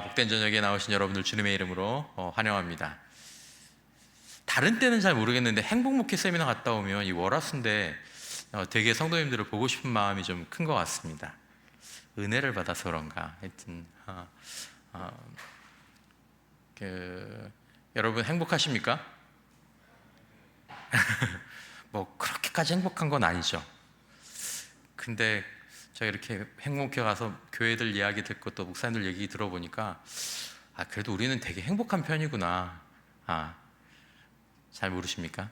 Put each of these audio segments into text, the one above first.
복된 저녁에 나오신 여러분들 주님의 이름으로 환영합니다. 다른 때는 잘 모르겠는데 행복목회 세미나 갔다 오면 이 월화수인데 되게 성도님들을 보고 싶은 마음이 좀 큰 것 같습니다. 은혜를 받아서 그런가. 하여튼 여러분 행복하십니까? 뭐 그렇게까지 행복한 건 아니죠. 근데 제가 이렇게 행복해 가서 교회들 이야기 듣고 또 목사님들 얘기 들어보니까 그래도 우리는 되게 행복한 편이구나. 잘 모르십니까?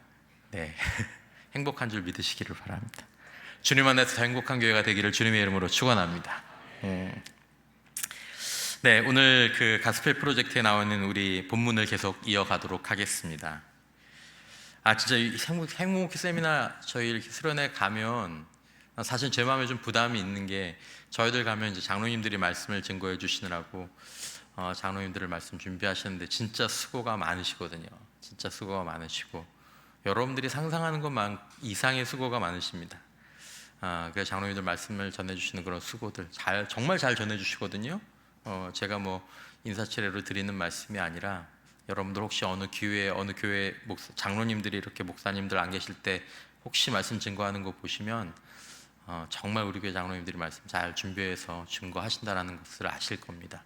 네. 행복한 줄 믿으시기를 바랍니다. 주님 안에서 더 행복한 교회가 되기를 주님의 이름으로 축원합니다. 네, 오늘 그 가스펠 프로젝트에 나와 있는 우리 본문을 계속 이어가도록 하겠습니다. 진짜 이 행복 세미나 저희 이렇게 수련회 가면 사실 제 마음에 좀 부담이 있는 게, 저희들 가면 이제 장로님들이 말씀을 증거해 주시느라고 장로님들을 말씀 준비하시는데 진짜 수고가 많으시거든요. 진짜 수고가 많으시고 여러분들이 상상하는 것만 이상의 수고가 많으십니다. 그래서 장로님들 말씀을 전해주시는 그런 수고들 정말 잘 전해주시거든요. 제가 뭐 인사치레로 드리는 말씀이 아니라, 여러분들 혹시 어느 교회 장로님들이 이렇게 목사님들 안 계실 때 혹시 말씀 증거하는 거 보시면 정말 우리 교회 장로님들이 말씀 잘 준비해서 증거하신다라는 것을 아실 겁니다.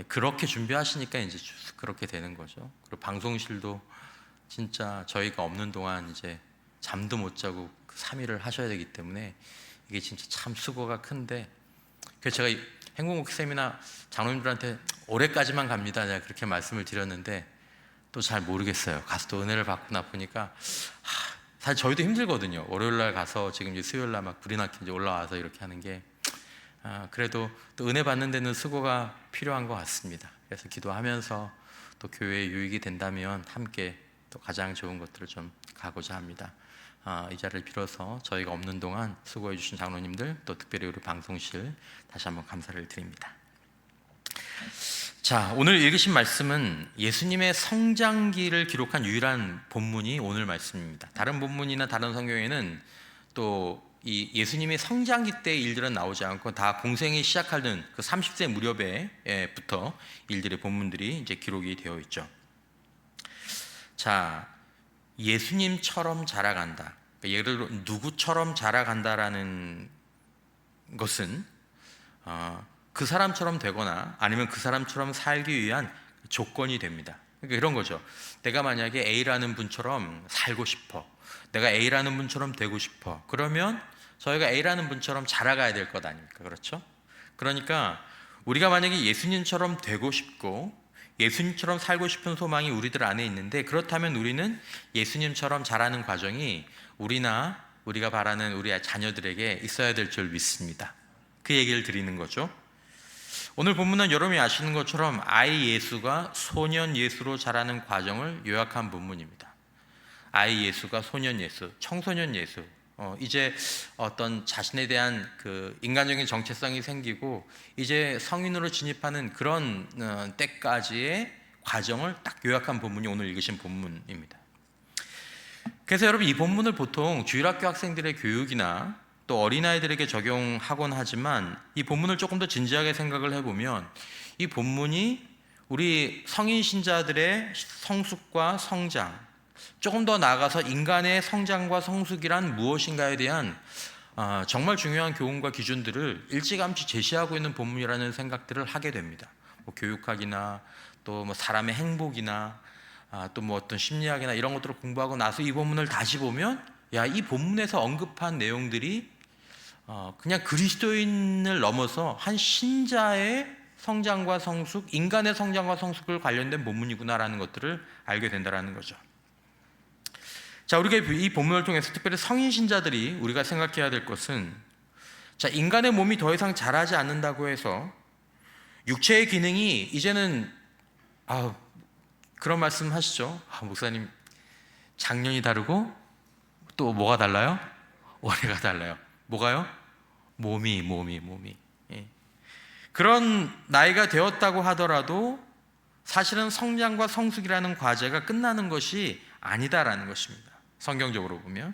그렇게 준비하시니까 이제 그렇게 되는 거죠. 그리고 방송실도 진짜 저희가 없는 동안 이제 잠도 못 자고 3일을 하셔야 되기 때문에 이게 진짜 참 수고가 큰데, 그래서 제가 행복목회 세미나 장로님들한테 올해까지만 갑니다, 제가 그렇게 말씀을 드렸는데 또 잘 모르겠어요. 가서 또 은혜를 받고 나보니까 사실 저희도 힘들거든요. 월요일날 가서 지금 이제 수요일날 막 불이 나게 이제 올라와서 이렇게 하는 게 그래도 또 은혜 받는 데는 수고가 필요한 것 같습니다. 그래서 기도하면서 또 교회에 유익이 된다면 함께 또 가장 좋은 것들을 좀 가고자 합니다. 이 자리를 빌어서 저희가 없는 동안 수고해 주신 장로님들, 또 특별히 우리 방송실 다시 한번 감사를 드립니다. 자, 오늘 읽으신 말씀은 예수님의 성장기를 기록한 유일한 본문이 오늘 말씀입니다. 다른 본문이나 다른 성경에는 또 이 예수님의 성장기 때의 일들은 나오지 않고 다 공생이 시작하는 그 30세 무렵에부터 일들의 본문들이 이제 기록이 되어 있죠. 자, 예수님처럼 자라간다. 예를 들어 누구처럼 자라간다라는 것은 그 사람처럼 되거나 아니면 그 사람처럼 살기 위한 조건이 됩니다. 그러니까 이런 거죠. 내가 만약에 A라는 분처럼 살고 싶어, 내가 A라는 분처럼 되고 싶어, 그러면 저희가 A라는 분처럼 자라가야 될 것 아닙니까? 그렇죠? 그러니까 우리가 만약에 예수님처럼 되고 싶고 예수님처럼 살고 싶은 소망이 우리들 안에 있는데, 그렇다면 우리는 예수님처럼 자라는 과정이 우리가 바라는 우리 자녀들에게 있어야 될 줄 믿습니다. 그 얘기를 드리는 거죠. 오늘 본문은 여러분이 아시는 것처럼 아이 예수가 소년 예수로 자라는 과정을 요약한 본문입니다. 아이 예수가 소년 예수, 청소년 예수, 이제 어떤 자신에 대한 그 인간적인 정체성이 생기고 이제 성인으로 진입하는 그런 때까지의 과정을 딱 요약한 본문이 오늘 읽으신 본문입니다. 그래서 여러분, 이 본문을 보통 주일학교 학생들의 교육이나 또 어린아이들에게 적용하곤 하지만, 이 본문을 조금 더 진지하게 생각을 해보면 이 본문이 우리 성인 신자들의 성숙과 성장, 조금 더 나아가서 인간의 성장과 성숙이란 무엇인가에 대한 정말 중요한 교훈과 기준들을 일찌감치 제시하고 있는 본문이라는 생각들을 하게 됩니다. 뭐 교육학이나 또 뭐 사람의 행복이나 또 뭐 어떤 심리학이나 이런 것들을 공부하고 나서 이 본문을 다시 보면, 이 본문에서 언급한 내용들이 그냥 그리스도인을 넘어서 한 신자의 성장과 성숙, 인간의 성장과 성숙을 관련된 본문이구나라는 것들을 알게 된다는 거죠. 자, 우리가 이 본문을 통해서 특별히 성인 신자들이 우리가 생각해야 될 것은, 자, 인간의 몸이 더 이상 자라지 않는다고 해서 육체의 기능이 이제는 그런 말씀 하시죠. 목사님, 작년이 다르고 또 뭐가 달라요? 올해가 달라요. 뭐가요? 몸이. 그런 나이가 되었다고 하더라도 사실은 성장과 성숙이라는 과제가 끝나는 것이 아니다라는 것입니다. 성경적으로 보면,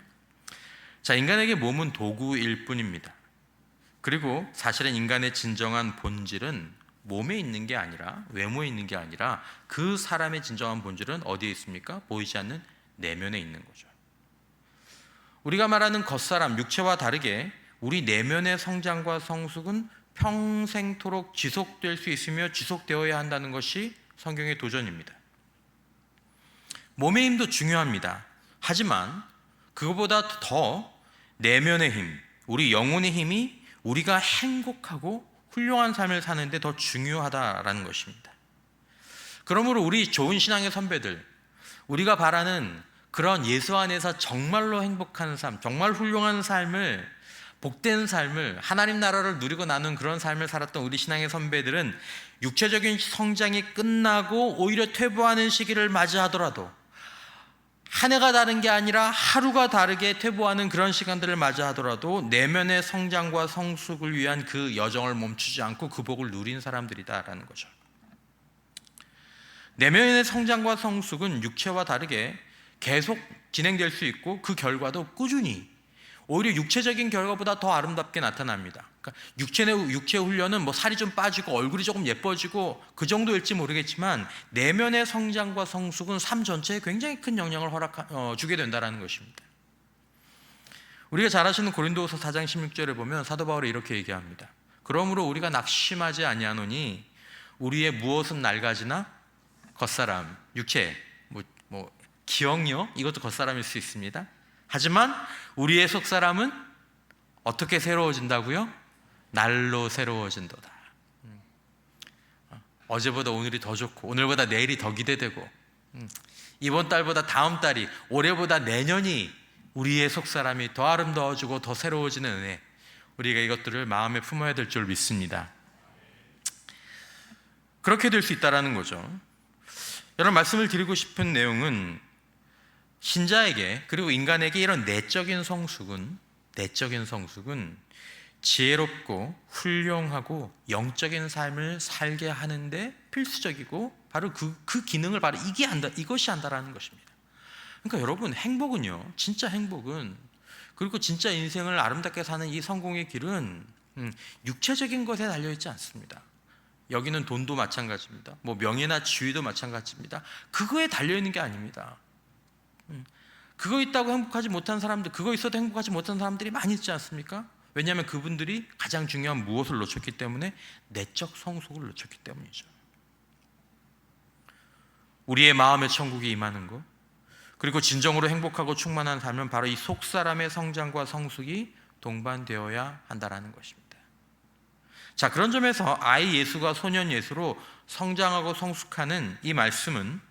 자, 인간에게 몸은 도구일 뿐입니다. 그리고 사실은 인간의 진정한 본질은 몸에 있는 게 아니라, 외모에 있는 게 아니라 그 사람의 진정한 본질은 어디에 있습니까? 보이지 않는 내면에 있는 거죠. 우리가 말하는 겉사람, 육체와 다르게 우리 내면의 성장과 성숙은 평생토록 지속될 수 있으며 지속되어야 한다는 것이 성경의 도전입니다. 몸의 힘도 중요합니다. 하지만 그것보다 더 내면의 힘, 우리 영혼의 힘이 우리가 행복하고 훌륭한 삶을 사는데 더 중요하다라는 것입니다. 그러므로 우리 좋은 신앙의 선배들, 우리가 바라는 그런 예수 안에서 정말로 행복한 삶, 정말 훌륭한 삶을, 복된 삶을, 하나님 나라를 누리고 나눈 그런 삶을 살았던 우리 신앙의 선배들은 육체적인 성장이 끝나고 오히려 퇴보하는 시기를 맞이하더라도, 한 해가 다른 게 아니라 하루가 다르게 퇴보하는 그런 시간들을 맞이하더라도 내면의 성장과 성숙을 위한 그 여정을 멈추지 않고 그 복을 누린 사람들이다라는 거죠. 내면의 성장과 성숙은 육체와 다르게 계속 진행될 수 있고 그 결과도 꾸준히, 오히려 육체적인 결과보다 더 아름답게 나타납니다. 그러니까 육체 훈련은 뭐 살이 좀 빠지고 얼굴이 조금 예뻐지고 그 정도일지 모르겠지만 내면의 성장과 성숙은 삶 전체에 굉장히 큰 영향을 주게 된다는 것입니다. 우리가 잘 아시는 고린도후서 4장 16절에 보면 사도 바울이 이렇게 얘기합니다. 그러므로 우리가 낙심하지 아니하노니 우리의 무엇은 낡아지나 겉사람, 육체, 기억력, 이것도 겉사람일 수 있습니다. 하지만 우리의 속사람은 어떻게 새로워진다고요? 날로 새로워진도다. 어제보다 오늘이 더 좋고 오늘보다 내일이 더 기대되고 이번 달보다 다음 달이, 올해보다 내년이 우리의 속사람이 더 아름다워지고 더 새로워지는 은혜, 우리가 이것들을 마음에 품어야 될 줄 믿습니다. 그렇게 될 수 있다는 거죠. 여러분, 말씀을 드리고 싶은 내용은 신자에게, 그리고 인간에게 이런 내적인 성숙은 지혜롭고 훌륭하고 영적인 삶을 살게 하는데 필수적이고 바로 그 기능을 바로 이것이 한다라는 것입니다. 그러니까 여러분, 행복은요, 진짜 행복은, 그리고 진짜 인생을 아름답게 사는 이 성공의 길은 육체적인 것에 달려있지 않습니다. 여기는 돈도 마찬가지입니다. 명예나 지위도 마찬가지입니다. 그거에 달려있는 게 아닙니다. 그거 있다고 행복하지 못한 사람들, 그거 있어도 행복하지 못한 사람들이 많이 있지 않습니까? 왜냐하면 그분들이 가장 중요한 무엇을 놓쳤기 때문에? 내적 성숙을 놓쳤기 때문이죠. 우리의 마음의 천국이 임하는 것, 그리고 진정으로 행복하고 충만한 삶은 바로 이 속사람의 성장과 성숙이 동반되어야 한다는 것입니다. 자, 그런 점에서 아이 예수가 소년 예수로 성장하고 성숙하는 이 말씀은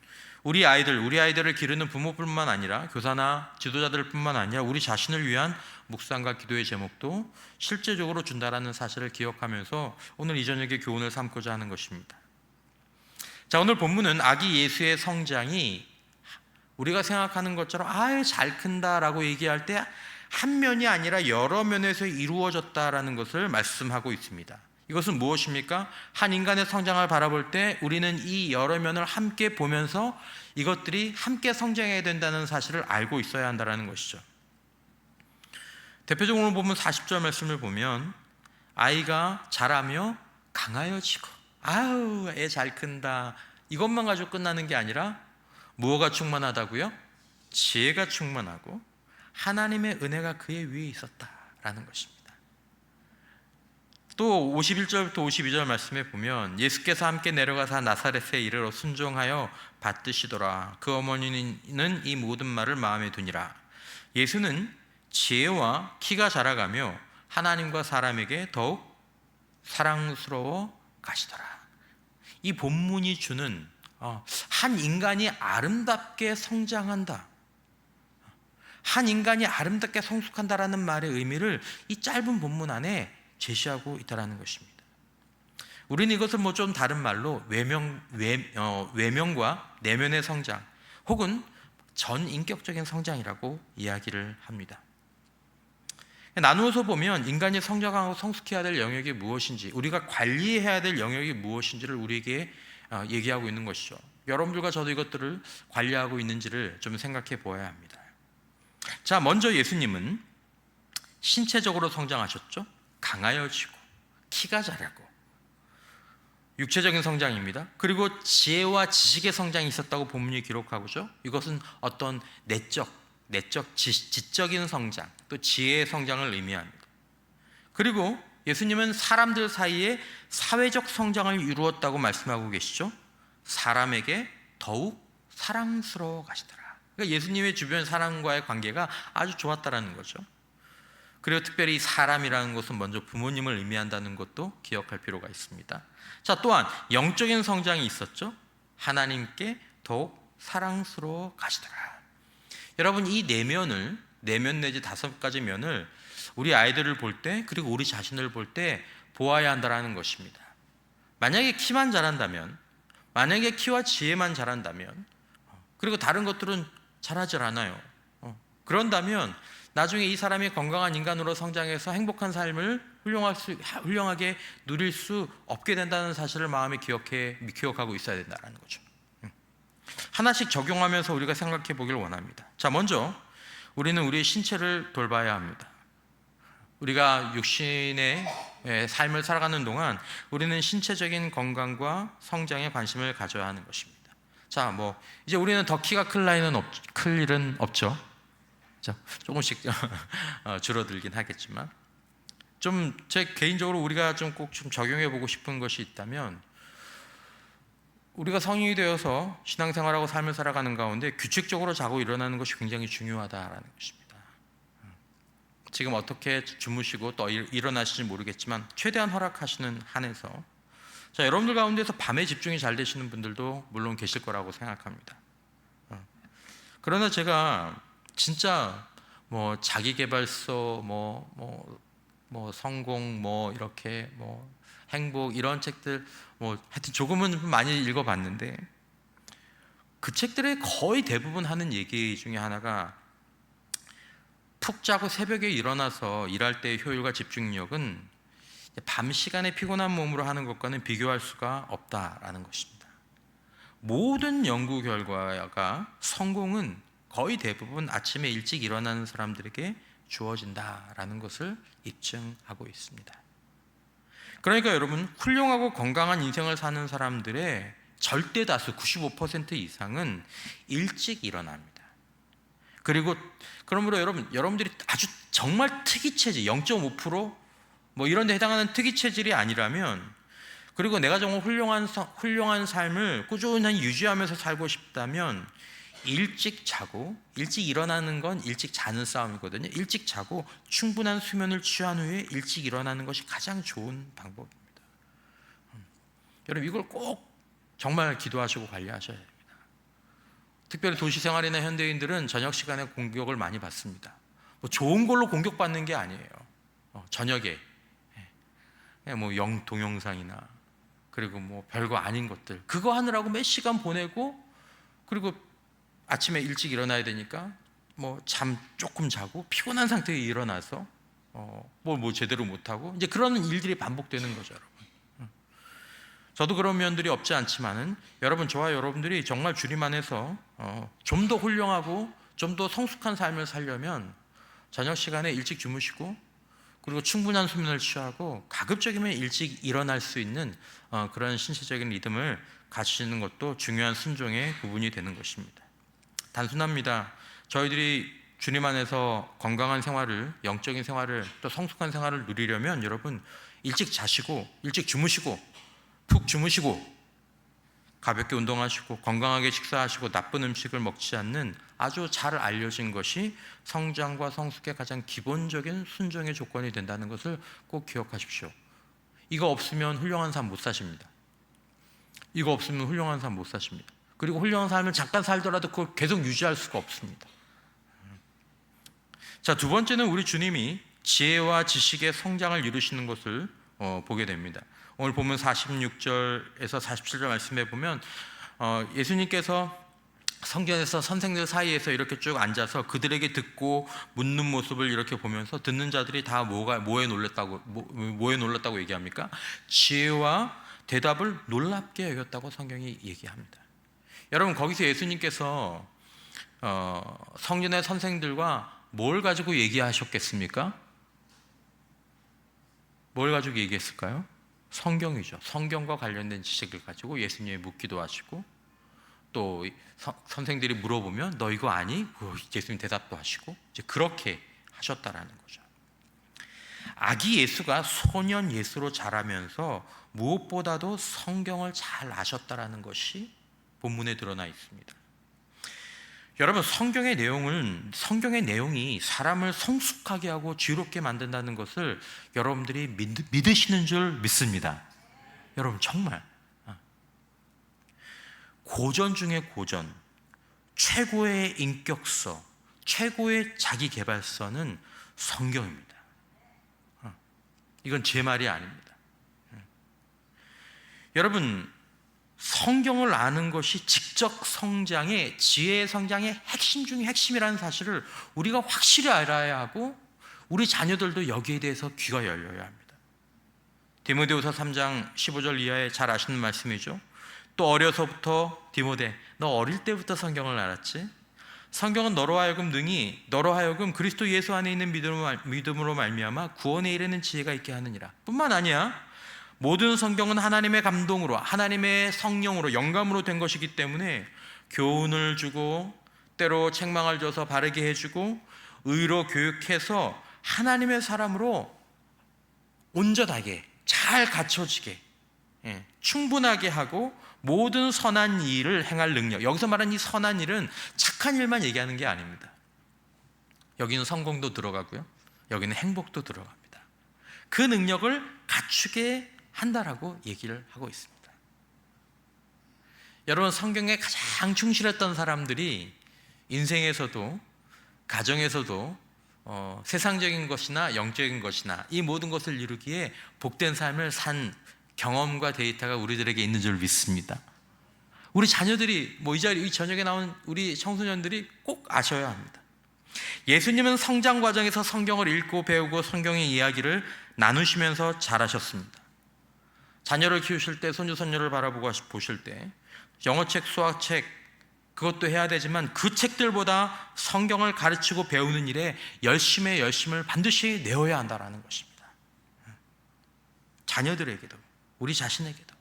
우리 아이들을 기르는 부모뿐만 아니라 교사나 지도자들뿐만 아니라 우리 자신을 위한 묵상과 기도의 제목도 실제적으로 준다라는 사실을 기억하면서 오늘 이 저녁에 교훈을 삼고자 하는 것입니다. 자, 오늘 본문은 아기 예수의 성장이 우리가 생각하는 것처럼 잘 큰다라고 얘기할 때 한 면이 아니라 여러 면에서 이루어졌다라는 것을 말씀하고 있습니다. 이것은 무엇입니까? 한 인간의 성장을 바라볼 때 우리는 이 여러 면을 함께 보면서 이것들이 함께 성장해야 된다는 사실을 알고 있어야 한다는 것이죠. 대표적으로 보면 40절 말씀을 보면 아이가 자라며 강하여지고, 애 잘 큰다, 이것만 가지고 끝나는 게 아니라 무엇가 충만하다고요? 지혜가 충만하고 하나님의 은혜가 그의 위에 있었다라는 것입니다. 또 51절부터 52절 말씀에 보면 예수께서 함께 내려가사 나사렛에 이르러 순종하여 받드시더라. 그 어머니는 이 모든 말을 마음에 두니라. 예수는 지혜와 키가 자라가며 하나님과 사람에게 더욱 사랑스러워 가시더라. 이 본문이 주는 한 인간이 아름답게 성장한다, 한 인간이 아름답게 성숙한다라는 말의 의미를 이 짧은 본문 안에 제시하고 있다는 것입니다. 우리는 이것을 좀 다른 말로 외면과 내면의 성장, 혹은 전인격적인 성장이라고 이야기를 합니다. 나누어서 보면 인간이 성장하고 성숙해야 될 영역이 무엇인지, 우리가 관리해야 될 영역이 무엇인지를 우리에게 얘기하고 있는 것이죠. 여러분들과 저도 이것들을 관리하고 있는지를 좀 생각해 보아야 합니다. 자, 먼저 예수님은 신체적으로 성장하셨죠. 강하여지고 키가 자라고, 육체적인 성장입니다. 그리고 지혜와 지식의 성장이 있었다고 본문이 기록하고죠. 이것은 어떤 내적 지적인 성장, 또 지혜의 성장을 의미합니다. 그리고 예수님은 사람들 사이에 사회적 성장을 이루었다고 말씀하고 계시죠. 사람에게 더욱 사랑스러워 가시더라. 그러니까 예수님의 주변 사람과의 관계가 아주 좋았다라는 거죠. 그리고 특별히 사람이라는 것은 먼저 부모님을 의미한다는 것도 기억할 필요가 있습니다. 자, 또한 영적인 성장이 있었죠. 하나님께 더욱 사랑스러워 가시더라. 여러분, 이 내면 내지 5가지 면을 우리 아이들을 볼 때, 그리고 우리 자신을 볼 때 보아야 한다는 것입니다. 만약에 키만 자란다면, 만약에 키와 지혜만 자란다면, 그리고 다른 것들은 잘하질 않아요. 그런다면 나중에 이 사람이 건강한 인간으로 성장해서 행복한 삶을 훌륭하게 누릴 수 없게 된다는 사실을 마음에 기억하고 있어야 된다는 거죠. 하나씩 적용하면서 우리가 생각해 보길 원합니다. 자, 먼저 우리는 우리의 신체를 돌봐야 합니다. 우리가 육신의 삶을 살아가는 동안 우리는 신체적인 건강과 성장에 관심을 가져야 하는 것입니다. 자, 이제 우리는 더 키가 클 일은 없죠. 조금씩 줄어들긴 하겠지만, 좀 제 개인적으로 우리가 꼭 적용해 보고 싶은 것이 있다면, 우리가 성인이 되어서 신앙생활하고 삶을 살아가는 가운데 규칙적으로 자고 일어나는 것이 굉장히 중요하다라는 것입니다. 지금 어떻게 주무시고 또 일어나실지 모르겠지만 최대한 허락하시는 한에서, 자, 여러분들 가운데서 밤에 집중이 잘 되시는 분들도 물론 계실 거라고 생각합니다. 그러나 제가 진짜 자기계발서, 성공, 이렇게 행복, 이런 책들 하여튼 조금은 많이 읽어봤는데, 그 책들의 거의 대부분 하는 얘기 중에 하나가, 푹 자고 새벽에 일어나서 일할 때의 효율과 집중력은 밤 시간에 피곤한 몸으로 하는 것과는 비교할 수가 없다라는 것입니다. 모든 연구 결과가 성공은 거의 대부분 아침에 일찍 일어나는 사람들에게 주어진다라는 것을 입증하고 있습니다. 그러니까 여러분, 훌륭하고 건강한 인생을 사는 사람들의 절대 다수 95% 이상은 일찍 일어납니다. 그리고 그러므로 여러분들이 아주 정말 특이 체질 0.5% 이런 데 해당하는 특이 체질이 아니라면, 그리고 내가 정말 훌륭한 삶을 꾸준히 유지하면서 살고 싶다면, 일찍 자고 일찍 일어나는 건 일찍 자는 싸움이거든요. 일찍 자고 충분한 수면을 취한 후에 일찍 일어나는 것이 가장 좋은 방법입니다. 여러분, 이걸 꼭 정말 기도하시고 관리하셔야 됩니다. 특별히 도시생활이나 현대인들은 저녁 시간에 공격을 많이 받습니다. 좋은 걸로 공격받는 게 아니에요. 저녁에 동영상이나, 그리고 별거 아닌 것들, 그거 하느라고 몇 시간 보내고, 그리고 아침에 일찍 일어나야 되니까 잠 조금 자고 피곤한 상태에 일어나서 제대로 못하고, 이제 그런 일들이 반복되는 거죠, 여러분. 저도 그런 면들이 없지 않지만은, 저와 여러분들이 정말 주님 안에서 좀 더 훌륭하고 좀 더 성숙한 삶을 살려면 저녁 시간에 일찍 주무시고, 그리고 충분한 수면을 취하고 가급적이면 일찍 일어날 수 있는 그런 신체적인 리듬을 갖추시는 것도 중요한 순종의 부분이 되는 것입니다. 단순합니다. 저희들이 주님 안에서 건강한 생활을, 영적인 생활을, 또 성숙한 생활을 누리려면 여러분, 일찍 자시고 일찍 주무시고 푹 주무시고 가볍게 운동하시고 건강하게 식사하시고 나쁜 음식을 먹지 않는 아주 잘 알려진 것이 성장과 성숙의 가장 기본적인 순종의 조건이 된다는 것을 꼭 기억하십시오. 이거 없으면 훌륭한 삶 못 사십니다. 이거 없으면 훌륭한 삶 못 사십니다. 그리고 훌륭한 삶을 잠깐 살더라도 그걸 계속 유지할 수가 없습니다. 자, 두 번째는 우리 주님이 지혜와 지식의 성장을 이루시는 것을 보게 됩니다. 오늘 보면 46절에서 47절 말씀해 보면 예수님께서 성전에서 선생들 사이에서 이렇게 쭉 앉아서 그들에게 듣고 묻는 모습을 이렇게 보면서 듣는 자들이 다 뭐에 놀랐다고 얘기합니까? 지혜와 대답을 놀랍게 여겼다고 성경이 얘기합니다. 여러분, 거기서 예수님께서 성전의 선생들과 뭘 가지고 얘기하셨겠습니까? 뭘 가지고 얘기했을까요? 성경이죠. 성경과 관련된 지식을 가지고 예수님이 묻기도 하시고, 또 선생들이 물어보면 너 이거 아니? 예수님 대답도 하시고, 이제 그렇게 하셨다라는 거죠. 아기 예수가 소년 예수로 자라면서 무엇보다도 성경을 잘 아셨다라는 것이 본문에 드러나 있습니다. 여러분, 성경의 내용이 사람을 성숙하게 하고 지혜롭게 만든다는 것을 여러분들이 믿으시는 줄 믿습니다. 여러분, 정말 고전 중에 고전, 최고의 인격서, 최고의 자기계발서는 성경입니다. 이건 제 말이 아닙니다. 여러분, 성경을 아는 것이 지적 성장의, 지혜의 성장의 핵심 중에 핵심이라는 사실을 우리가 확실히 알아야 하고, 우리 자녀들도 여기에 대해서 귀가 열려야 합니다. 디모데후서 3장 15절 이하에 잘 아시는 말씀이죠. 또 어려서부터 디모데, 너 어릴 때부터 성경을 알았지? 성경은 너로 하여금 그리스도 예수 안에 있는 믿음으로 말미암아 구원에 이르는 지혜가 있게 하느니라. 뿐만 아니야, 모든 성경은 하나님의 감동으로, 하나님의 성령으로, 영감으로 된 것이기 때문에 교훈을 주고, 때로 책망을 줘서 바르게 해주고, 의로 교육해서 하나님의 사람으로 온전하게 잘 갖춰지게, 충분하게 하고 모든 선한 일을 행할 능력. 여기서 말하는 이 선한 일은 착한 일만 얘기하는 게 아닙니다. 여기는 성공도 들어가고요, 여기는 행복도 들어갑니다. 그 능력을 갖추게 한다라고 얘기를 하고 있습니다. 여러분, 성경에 가장 충실했던 사람들이 인생에서도, 가정에서도 세상적인 것이나 영적인 것이나 이 모든 것을 이루기에 복된 삶을 산 경험과 데이터가 우리들에게 있는 줄 믿습니다. 우리 자녀들이, 이 저녁에 나온 우리 청소년들이 꼭 아셔야 합니다. 예수님은 성장 과정에서 성경을 읽고 배우고 성경의 이야기를 나누시면서 자라셨습니다. 자녀를 키우실 때, 손주 손녀를 바라보고 보실 때 영어책, 수학책 그것도 해야 되지만 그 책들보다 성경을 가르치고 배우는 일에 열심을 반드시 내어야 한다는 것입니다. 자녀들에게도, 우리 자신에게도.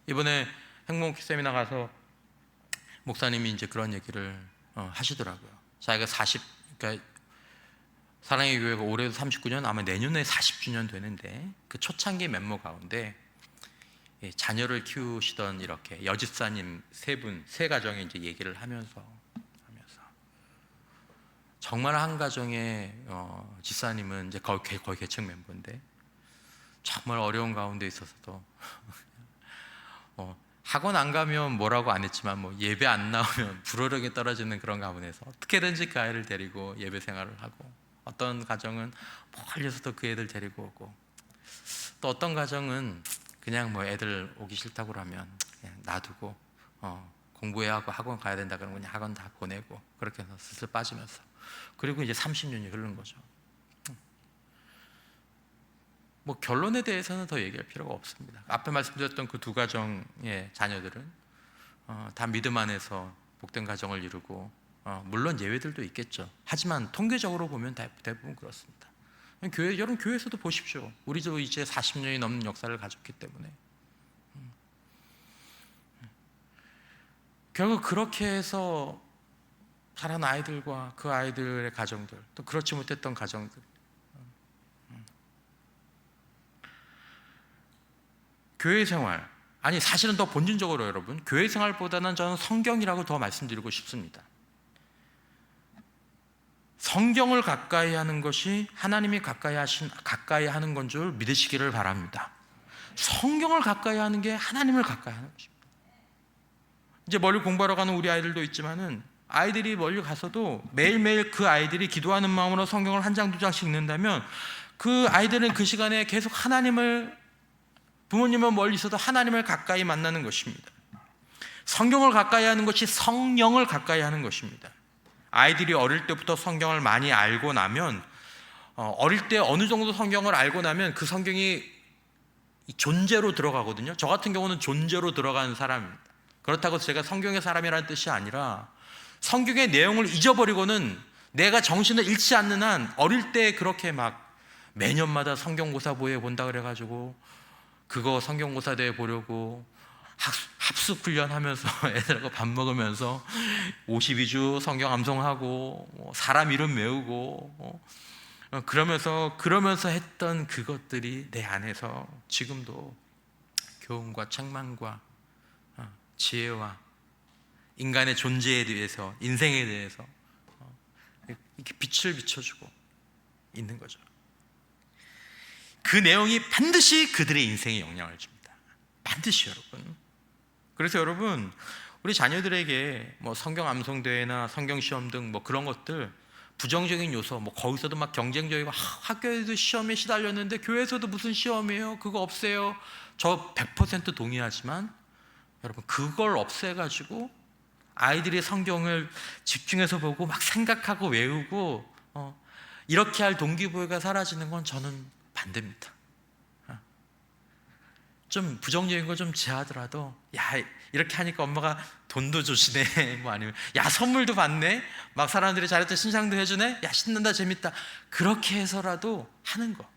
이번에 행복 세미나 가서 목사님이 이제 그런 얘기를 하시더라고요. 자기가 그러니까 사랑의 교회가 올해도 39년, 아마 내년에 40주년 되는데, 그 초창기 멤버 가운데 자녀를 키우시던 이렇게 여집사님 세 가정에 이제 얘기를 하면서 정말 한 가정의 집사님은 이제 거의 계층 멤버인데, 정말 어려운 가운데 있어서도 학원 안 가면 뭐라고 안 했지만 예배 안 나오면 불호령이 떨어지는 그런 가문에서 어떻게든지 그 아이를 데리고 예배 생활을 하고, 어떤 가정은 멀리서도 그 애들 데리고 오고, 또 어떤 가정은 그냥 애들 오기 싫다고 그러면 그냥 놔두고 공부해야 하고 학원 가야 된다 그러면 그냥 학원 다 보내고, 그렇게 해서 슬슬 빠지면서, 그리고 이제 30년이 흐른 거죠. 결론에 대해서는 더 얘기할 필요가 없습니다. 앞에 말씀드렸던 그 두 가정의 자녀들은 다 믿음 안에서 복된 가정을 이루고, 물론 예외들도 있겠죠. 하지만 통계적으로 보면 대부분 그렇습니다. 여러분, 교회에서도 보십시오. 우리도 이제 40년이 넘는 역사를 가졌기 때문에 결국 그렇게 해서 자란 아이들과 그 아이들의 가정들, 또 그렇지 못했던 가정들, 교회 생활, 사실은 더 본질적으로 여러분, 교회 생활보다는 저는 성경이라고 더 말씀드리고 싶습니다. 성경을 가까이 하는 것이 하나님이 가까이 하는 건 줄 믿으시기를 바랍니다. 성경을 가까이 하는 게 하나님을 가까이 하는 것입니다. 이제 멀리 공부하러 가는 우리 아이들도 있지만은, 아이들이 멀리 가서도 매일매일 그 아이들이 기도하는 마음으로 성경을 한 장, 두 장씩 읽는다면, 그 아이들은 그 시간에 계속 부모님은 멀리 있어도 하나님을 가까이 만나는 것입니다. 성경을 가까이 하는 것이 성령을 가까이 하는 것입니다. 아이들이 어릴 때부터 성경을 많이 알고 나면, 어릴 때 어느 정도 성경을 알고 나면 그 성경이 존재로 들어가거든요. 저 같은 경우는 존재로 들어가는 사람입니다. 그렇다고 제가 성경의 사람이라는 뜻이 아니라, 성경의 내용을 잊어버리고는 내가 정신을 잃지 않는 한, 어릴 때 그렇게 매년마다 성경고사 보회 본다 그래가지고 그거 성경고사 대회 보려고 합숙 훈련하면서 애들하고 밥 먹으면서 52주 성경 암송하고 사람 이름 외우고 그러면서 했던 그것들이 내 안에서 지금도 교훈과 책망과 지혜와 인간의 존재에 대해서, 인생에 대해서 이렇게 빛을 비춰주고 있는 거죠. 그 내용이 반드시 그들의 인생에 영향을 줍니다. 반드시, 여러분. 그래서 여러분, 우리 자녀들에게 뭐 성경 암송대회나 성경 시험 등 뭐 그런 것들, 부정적인 요소, 뭐 거기서도 막 경쟁적이고 학교에도 시험에 시달렸는데 교회에서도 무슨 시험이에요? 그거 없애요. 저 100% 동의하지만 여러분, 그걸 없애가지고 아이들이 성경을 집중해서 보고 막 생각하고 외우고 이렇게 할 동기부여가 사라지는 건 저는 반대입니다. 좀 부정적인 거 좀 제하더라도, 야, 이렇게 하니까 엄마가 돈도 주시네, 뭐 아니면 야, 선물도 받네, 막 사람들이 잘했다 신상도 해주네, 야, 신난다, 재밌다, 그렇게 해서라도 하는 거.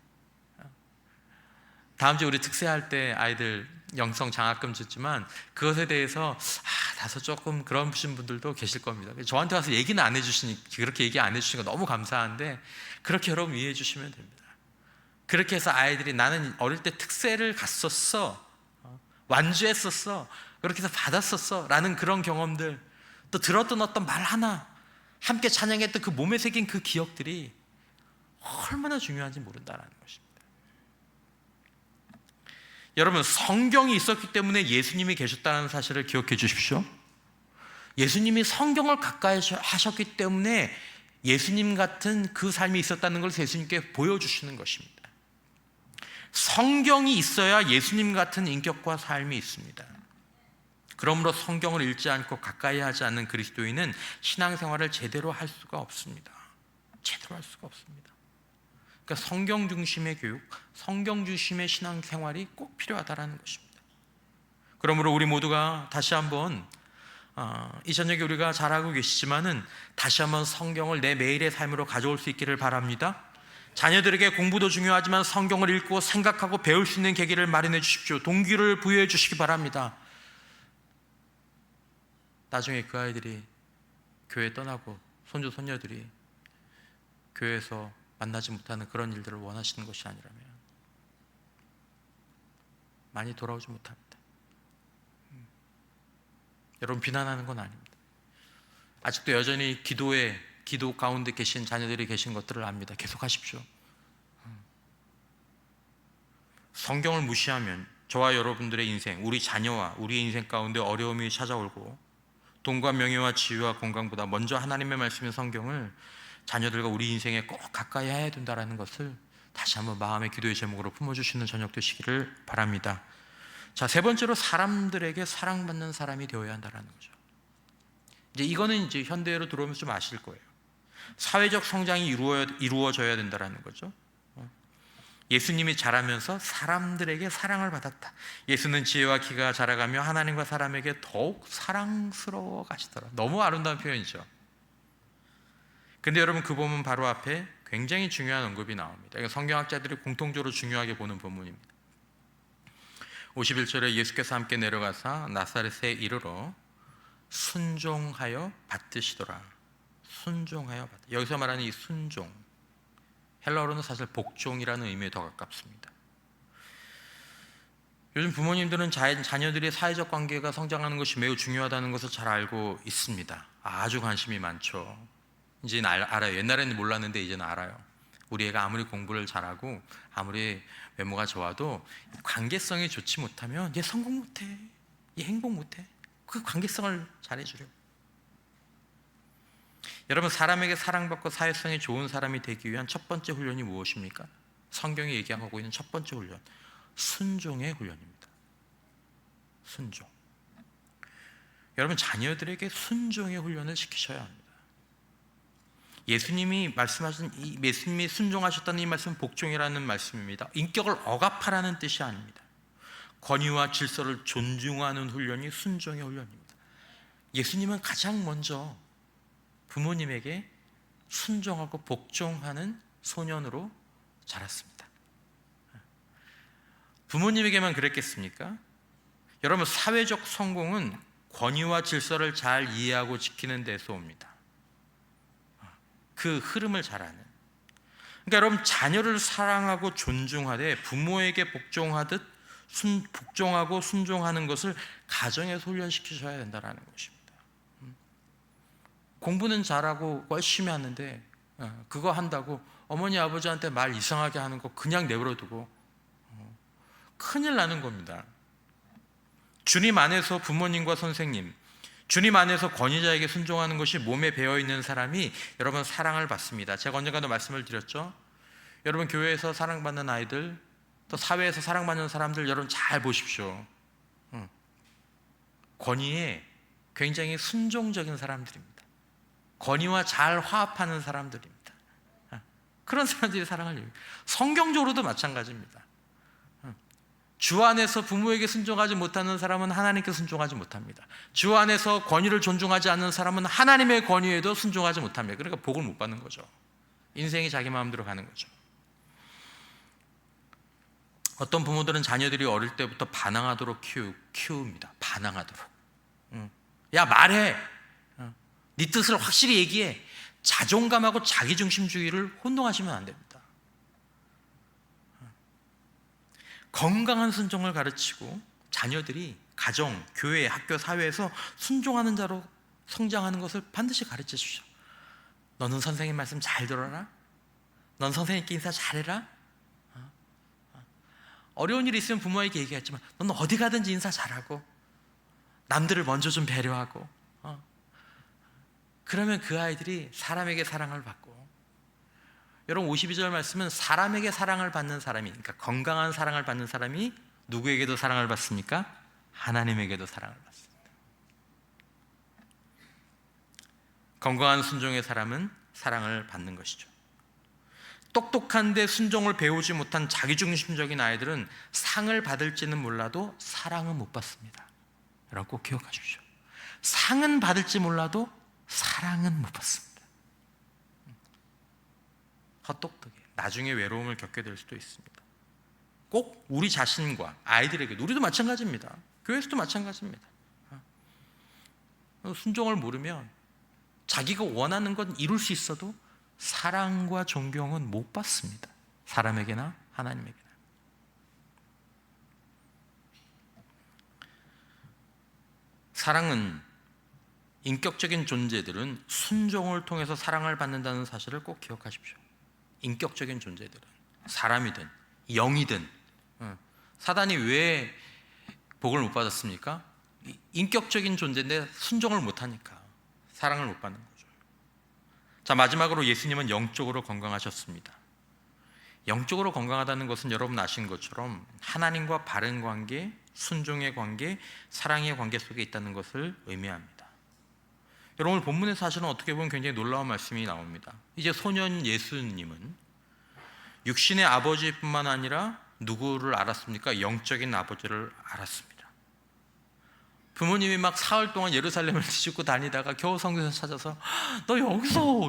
다음 주에 우리 특세할 때 아이들 영성 장학금 줬지만 그것에 대해서 다소 조금 그런 분들도 계실 겁니다. 저한테 와서 얘기는 안 해주시니, 그렇게 얘기 안 해주시니까 너무 감사한데, 그렇게 여러분 이해해 주시면 됩니다. 그렇게 해서 아이들이, 나는 어릴 때 특세를 갔었어, 완주했었어, 그렇게 해서 받았었어 라는 그런 경험들, 또 들었던 어떤 말 하나, 함께 찬양했던 그 몸에 새긴 그 기억들이 얼마나 중요한지 모른다는 것입니다. 여러분, 성경이 있었기 때문에 예수님이 계셨다는 사실을 기억해 주십시오. 예수님이 성경을 가까이 하셨기 때문에 예수님 같은 그 삶이 있었다는 걸 예수님께 보여주시는 것입니다. 성경이 있어야 예수님 같은 인격과 삶이 있습니다. 그러므로 성경을 읽지 않고 가까이 하지 않는 그리스도인은 신앙생활을 제대로 할 수가 없습니다. 제대로 할 수가 없습니다. 그러니까 성경 중심의 교육, 성경 중심의 신앙생활이 꼭 필요하다는 것입니다. 그러므로 우리 모두가 다시 한번 이 저녁에 우리가 잘하고 계시지만은 다시 한번 성경을 내 매일의 삶으로 가져올 수 있기를 바랍니다. 자녀들에게 공부도 중요하지만 성경을 읽고 생각하고 배울 수 있는 계기를 마련해 주십시오. 동기를 부여해 주시기 바랍니다. 나중에 그 아이들이 교회 떠나고 손주 손녀들이 교회에서 만나지 못하는 그런 일들을 원하시는 것이 아니라면 많이 돌아오지 못합니다. 여러분, 비난하는 건 아닙니다. 아직도 여전히 기도 가운데 계신 자녀들이 계신 것들을 압니다. 계속 하십시오. 성경을 무시하면 저와 여러분들의 인생, 우리 자녀와 우리의 인생 가운데 어려움이 찾아오고, 돈과 명예와 지위와 건강보다 먼저 하나님의 말씀인 성경을 자녀들과 우리 인생에 꼭 가까이 해야 된다는 것을 다시 한번 마음의 기도의 제목으로 품어주시는 저녁 되시기를 바랍니다. 자, 세 번째로 사람들에게 사랑받는 사람이 되어야 한다는 거죠. 이거는 이제 현대로 들어오면서 좀 아실 거예요. 사회적 성장이 이루어져야 된다는 거죠. 예수님이 자라면서 사람들에게 사랑을 받았다. 예수는 지혜와 키가 자라가며 하나님과 사람에게 더욱 사랑스러워 가시더라. 너무 아름다운 표현이죠. 근데 여러분, 그 본문 바로 앞에 굉장히 중요한 언급이 나옵니다. 성경학자들이 공통적으로 중요하게 보는 본문입니다. 51절에 예수께서 함께 내려가사 나사렛에 이르러 순종하여 받드시더라. 순종하여 받. 여기서 말하는 이 순종, 헬라어로는 사실 복종이라는 의미에 더 가깝습니다. 요즘 부모님들은 자녀들의 사회적 관계가 성장하는 것이 매우 중요하다는 것을 잘 알고 있습니다. 아주 관심이 많죠. 이제는 알아요. 옛날에는 몰랐는데 이제는 알아요. 우리 애가 아무리 공부를 잘하고 아무리 외모가 좋아도 관계성이 좋지 못하면 얘 성공 못해, 얘 행복 못해. 그 관계성을 잘해주려고. 여러분, 사람에게 사랑받고 사회성이 좋은 사람이 되기 위한 첫 번째 훈련이 무엇입니까? 성경이 얘기하고 있는 첫 번째 훈련, 순종의 훈련입니다. 순종. 여러분, 자녀들에게 순종의 훈련을 시키셔야 합니다. 예수님이 순종하셨다는 이 말씀은 복종이라는 말씀입니다. 인격을 억압하라는 뜻이 아닙니다. 권위와 질서를 존중하는 훈련이 순종의 훈련입니다. 예수님은 가장 먼저 부모님에게 순종하고 복종하는 소년으로 자랐습니다. 부모님에게만 그랬겠습니까? 여러분, 사회적 성공은 권위와 질서를 잘 이해하고 지키는 데서 옵니다. 그 흐름을 잘 아는. 그러니까 여러분, 자녀를 사랑하고 존중하되 부모에게 복종하고 순종하는 것을 가정에서 훈련시키셔야 된다는 것입니다. 공부는 잘하고 열심히 하는데 그거 한다고 어머니 아버지한테 말 이상하게 하는 거 그냥 내버려두고 큰일 나는 겁니다. 주님 안에서 부모님과 선생님, 주님 안에서 권위자에게 순종하는 것이 몸에 배어있는 사람이 여러분 사랑을 받습니다. 제가 언젠가도 말씀을 드렸죠. 여러분, 교회에서 사랑받는 아이들, 또 사회에서 사랑받는 사람들 여러분 잘 보십시오. 권위에 굉장히 순종적인 사람들입니다. 권위와 잘 화합하는 사람들입니다. 그런 사람들이 사랑을 이루어요. 성경적으로도 마찬가지입니다. 주 안에서 부모에게 순종하지 못하는 사람은 하나님께 순종하지 못합니다. 주 안에서 권위를 존중하지 않는 사람은 하나님의 권위에도 순종하지 못합니다. 그러니까 복을 못 받는 거죠. 인생이 자기 마음대로 가는 거죠. 어떤 부모들은 자녀들이 어릴 때부터 반항하도록 키웁니다. 반항하도록. 야, 말해. 네 뜻을 확실히 얘기해. 자존감하고 자기중심주의를 혼동하시면 안 됩니다. 건강한 순종을 가르치고 자녀들이 가정, 교회, 학교, 사회에서 순종하는 자로 성장하는 것을 반드시 가르쳐 주십시오. 너는 선생님 말씀 잘 들어라. 넌 선생님께 인사 잘해라. 어려운 일이 있으면 부모에게 얘기했지만 넌 어디 가든지 인사 잘하고 남들을 먼저 좀 배려하고 그러면 그 아이들이 사람에게 사랑을 받고, 여러분 52절 말씀은 사람에게 사랑을 받는 사람이, 그러니까 건강한 사랑을 받는 사람이 누구에게도 사랑을 받습니까? 하나님에게도 사랑을 받습니다. 건강한 순종의 사람은 사랑을 받는 것이죠. 똑똑한데 순종을 배우지 못한 자기중심적인 아이들은 상을 받을지는 몰라도 사랑은 못 받습니다. 여러분 꼭 기억하십시오. 상은 받을지 몰라도 사랑은 못 받습니다. 헛똑똑해. 나중에 외로움을 겪게 될 수도 있습니다. 꼭 우리 자신과 아이들에게, 우리도 마찬가지입니다. 교회에서도 마찬가지입니다. 순종을 모르면 자기가 원하는 건 이룰 수 있어도 사랑과 존경은 못 받습니다. 사람에게나 하나님에게나. 사랑은, 인격적인 존재들은 순종을 통해서 사랑을 받는다는 사실을 꼭 기억하십시오. 인격적인 존재들은, 사람이든 영이든. 사단이 왜 복을 못 받았습니까? 인격적인 존재인데 순종을 못하니까 사랑을 못 받는 거죠. 자, 마지막으로 예수님은 영적으로 건강하셨습니다. 영적으로 건강하다는 것은 여러분 아신 것처럼 하나님과 바른 관계, 순종의 관계, 사랑의 관계 속에 있다는 것을 의미합니다. 여러분, 본문의 사실은 어떻게 보면 굉장히 놀라운 말씀이 나옵니다. 이제 소년 예수님은 육신의 아버지뿐만 아니라 누구를 알았습니까? 영적인 아버지를 알았습니다. 부모님이 막 사흘 동안 예루살렘을 뒤집고 다니다가 겨우 성경에서 찾아서 너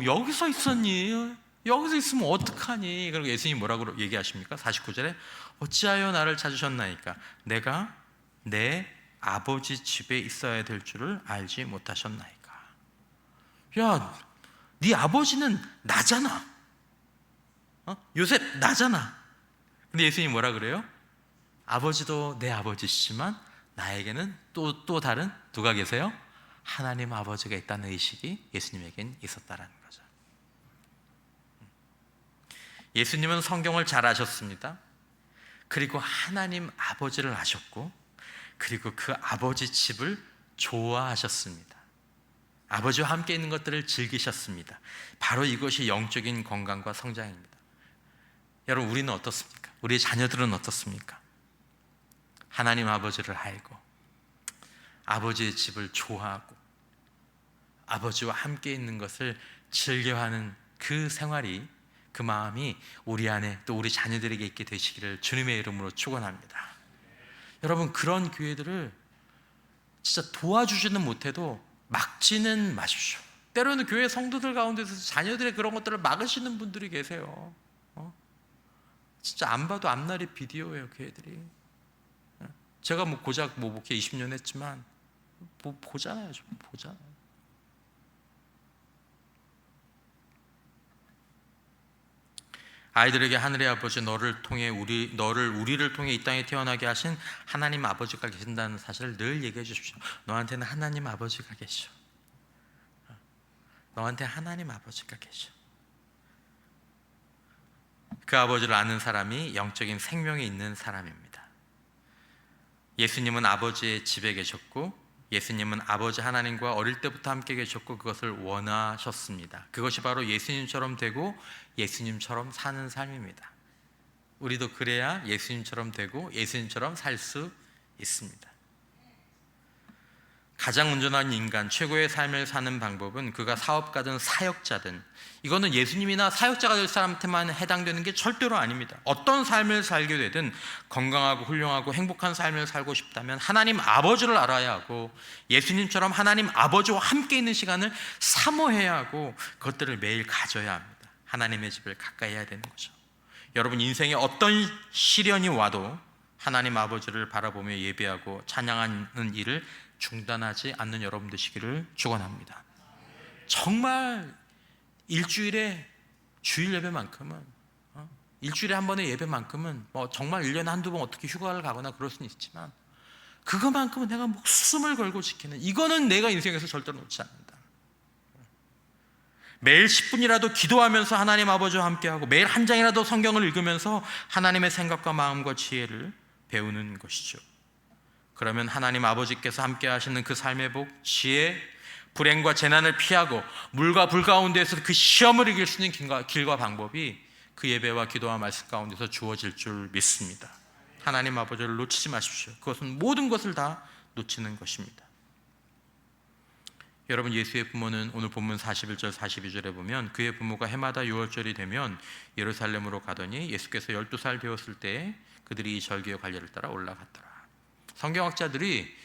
여기서 있었니? 여기서 있으면 어떡하니? 그리고 예수님이 뭐라고 얘기하십니까? 49절에 어찌하여 나를 찾으셨나이까? 내가 내 아버지 집에 있어야 될 줄을 알지 못하셨나이까? 야, 네 아버지는 나잖아. 요셉 나잖아. 근데 예수님이 뭐라 그래요? 아버지도 내 아버지시지만 나에게는 또 다른 누가 계세요? 하나님 아버지가 있다는 의식이 예수님에겐 있었다라는 거죠. 예수님은 성경을 잘 아셨습니다. 그리고 하나님 아버지를 아셨고, 그리고 그 아버지 집을 좋아하셨습니다. 아버지와 함께 있는 것들을 즐기셨습니다. 바로 이것이 영적인 건강과 성장입니다. 여러분, 우리는 어떻습니까? 우리의 자녀들은 어떻습니까? 하나님 아버지를 알고 아버지의 집을 좋아하고 아버지와 함께 있는 것을 즐겨하는 그 생활이, 그 마음이 우리 안에 또 우리 자녀들에게 있게 되시기를 주님의 이름으로 축원합니다. 여러분, 그런 교회들을 진짜 도와주지는 못해도 막지는 마십시오. 때로는 교회 성도들 가운데서 자녀들의 그런 것들을 막으시는 분들이 계세요. 진짜 안 봐도 앞날이 비디오예요, 교회들이. 제가 뭐 고작 뭐 목회 20년 했지만 뭐 보잖아요. 좀 보잖아요. 아이들에게 하늘의 아버지 너를 우리를 통해 이 땅에 태어나게 하신 하나님 아버지가 계신다는 사실을 늘 얘기해 주십시오. 너한테는 하나님 아버지가 계셔. 너한테 하나님 아버지가 계셔. 그 아버지를 아는 사람이 영적인 생명이 있는 사람입니다. 예수님은 아버지의 집에 계셨고, 예수님은 아버지 하나님과 어릴 때부터 함께 계셨고, 그것을 원하셨습니다. 그것이 바로 예수님처럼 되고 예수님처럼 사는 삶입니다. 우리도 그래야 예수님처럼 되고 예수님처럼 살 수 있습니다. 가장 온전한 인간, 최고의 삶을 사는 방법은 그가 사업가든 사역자든, 이거는 예수님이나 사역자가 될 사람한테만 해당되는 게 절대로 아닙니다. 어떤 삶을 살게 되든 건강하고 훌륭하고 행복한 삶을 살고 싶다면 하나님 아버지를 알아야 하고, 예수님처럼 하나님 아버지와 함께 있는 시간을 사모해야 하고, 그것들을 매일 가져야 합니다. 하나님의 집을 가까이 해야 되는 거죠. 여러분, 인생에 어떤 시련이 와도 하나님 아버지를 바라보며 예배하고 찬양하는 일을 중단하지 않는 여러분 되시기를 축원합니다. 정말 일주일에 주일 예배만큼은, 일주일에 한 번의 예배만큼은 뭐 정말 1년에 한두 번 어떻게 휴가를 가거나 그럴 수는 있지만, 그거만큼은 내가 목숨을 걸고 지키는, 이거는 내가 인생에서 절대로 놓지 않는다. 매일 10분이라도 기도하면서 하나님 아버지와 함께하고, 매일 한 장이라도 성경을 읽으면서 하나님의 생각과 마음과 지혜를 배우는 것이죠. 그러면 하나님 아버지께서 함께 하시는 그 삶의 복, 지혜, 불행과 재난을 피하고 물과 불 가운데에서 그 시험을 이길 수 있는 길과 방법이 그 예배와 기도와 말씀 가운데서 주어질 줄 믿습니다. 하나님 아버지를 놓치지 마십시오. 그것은 모든 것을 다 놓치는 것입니다. 여러분, 예수의 부모는 오늘 본문 41절 42절에 보면, 그의 부모가 해마다 6월절이 되면 예루살렘으로 가더니 예수께서 12살 되었을 때 그들이 이 절기의 관례를 따라 올라갔더라. 성경학자들이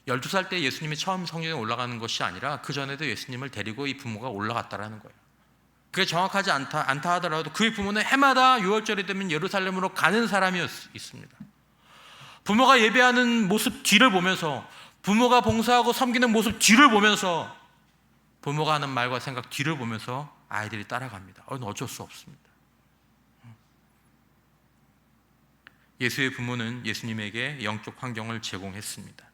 12살 때 예수님이 처음 성전에 올라가는 것이 아니라 그 전에도 예수님을 데리고 이 부모가 올라갔다라는 거예요. 그게 정확하지 않다 하더라도 그의 부모는 해마다 6월절이 되면 예루살렘으로 가는 사람이었습니다. 부모가 예배하는 모습 뒤를 보면서, 부모가 봉사하고 섬기는 모습 뒤를 보면서, 부모가 하는 말과 생각 뒤를 보면서 아이들이 따라갑니다. 어쩔 수 없습니다. 예수의 부모는 예수님에게 영적 환경을 제공했습니다.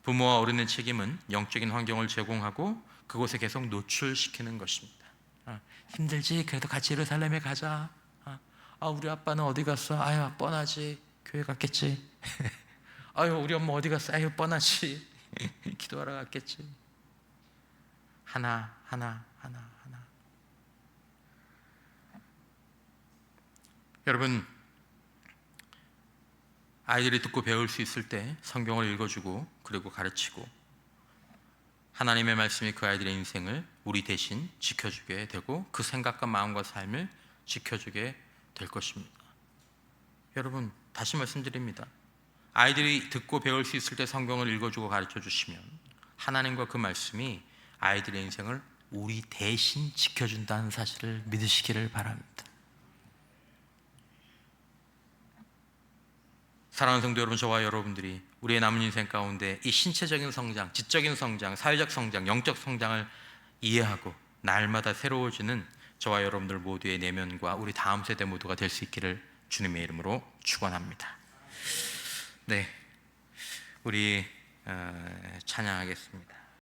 부모와 어른의 책임은 영적인 환경을 제공하고 그곳에 계속 노출시키는 것입니다. 힘들지? 그래도 같이 예루살렘에 가자. 우리 아빠는 어디 갔어? 아유, 뻔하지. 교회 갔겠지. 아유, 우리 엄마 어디 갔어? 아유, 뻔하지. 기도하러 갔겠지. 하나. 여러분, 아이들이 듣고 배울 수 있을 때 성경을 읽어주고 그리고 가르치고, 하나님의 말씀이 그 아이들의 인생을 우리 대신 지켜주게 되고 그 생각과 마음과 삶을 지켜주게 될 것입니다. 여러분, 다시 말씀드립니다. 아이들이 듣고 배울 수 있을 때 성경을 읽어주고 가르쳐 주시면 하나님과 그 말씀이 아이들의 인생을 우리 대신 지켜준다는 사실을 믿으시기를 바랍니다. 사랑하는 성도 여러분, 저와 여러분들이 우리의 남은 인생 가운데 이 신체적인 성장, 지적인 성장, 사회적 성장, 영적 성장을 이해하고 날마다 새로워지는 저와 여러분들 모두의 내면과 우리 다음 세대 모두가 될 수 있기를 주님의 이름으로 축원합니다. 네, 우리 찬양하겠습니다.